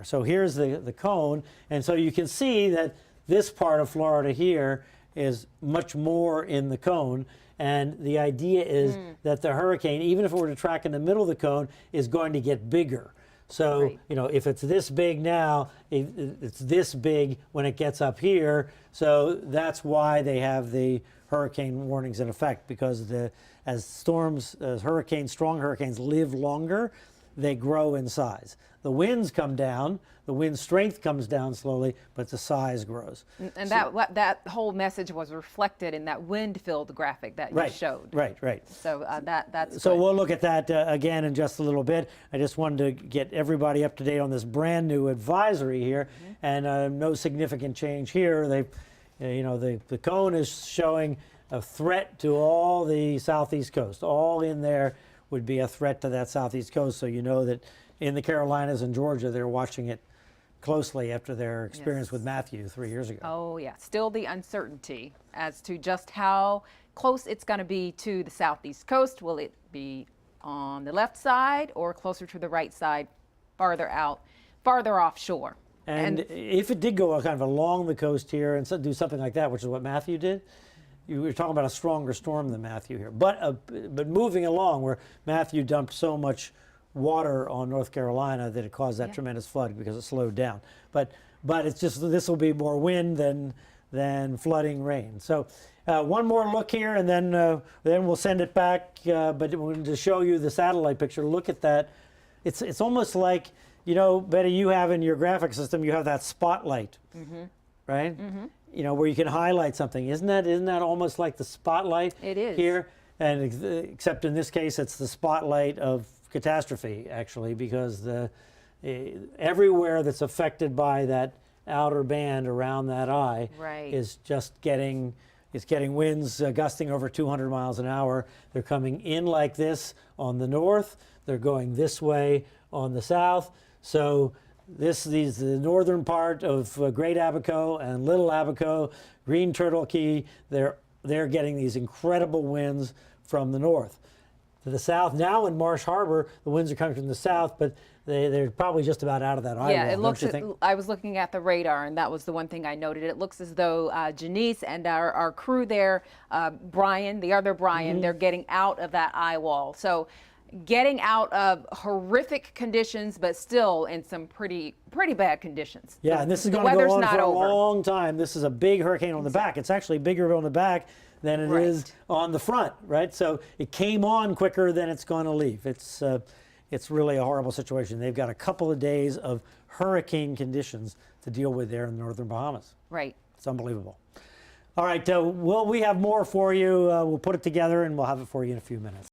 So here's the cone, and so you can see that this part of Florida here is much more in the cone, and the idea is that the hurricane, even if it were to track in the middle of the cone, is going to get bigger. So, Right. you know, if it's this big now, it's this big when it gets up here. So that's why they have the hurricane warnings in effect, because as hurricanes, strong hurricanes live longer, they grow in size. The winds come down, the wind strength comes down slowly, but the size grows. And that whole message was reflected in that wind field graphic that you showed. Right. So that's So good. we'll look at that again in just a little bit. I just wanted to get everybody up to date on this brand new advisory here, and no significant change here. The cone is showing a threat to all the southeast coast. All in there would be a threat to that southeast coast. So you know that in the Carolinas and Georgia, they're watching it closely after their experience with Matthew 3 years ago. Oh, yeah. Still the uncertainty as to just how close it's going to be to the southeast coast. Will it be on the left side or closer to the right side, farther out, farther offshore? And if it did go kind of along the coast here and do something like that, which is what Matthew did, you were talking about a stronger storm than Matthew here. But moving along, where Matthew dumped so much water on North Carolina that it caused that tremendous flood because it slowed down. But it's just, this will be more wind than flooding rain. So one more look here, and then we'll send it back. But to show you the satellite picture, look at that. It's almost like, you know, Betty, you have in your graphic system, you have that spotlight, right? You know, where you can highlight something. Isn't that almost like the spotlight? It is. Here, and except in this case, it's the spotlight of catastrophe, actually, because everywhere that's affected by that outer band around that eye is just getting winds gusting over 200 miles an hour. They're coming in like this on the north. They're going this way on the south. So the northern part of Great Abaco and Little Abaco, Green Turtle Key, they're getting these incredible winds from the north. To the south, now in Marsh Harbor, the winds are coming from the south, but they're probably just about out of that eye wall. Yeah, it looks. Don't you think? I was looking at the radar, and that was the one thing I noted. It looks as though Janice and our crew there, Brian, the other Brian, they're getting out of that eye wall. So, getting out of horrific conditions, but still in some pretty bad conditions. Yeah, and this is going to go on for a long time. This is a big hurricane on the back. It's actually bigger on the back than it is on the front, right? So it came on quicker than it's going to leave. It's really a horrible situation. They've got a couple of days of hurricane conditions to deal with there in the northern Bahamas. Right. It's unbelievable. All right, we have more for you. We'll put it together and we'll have it for you in a few minutes.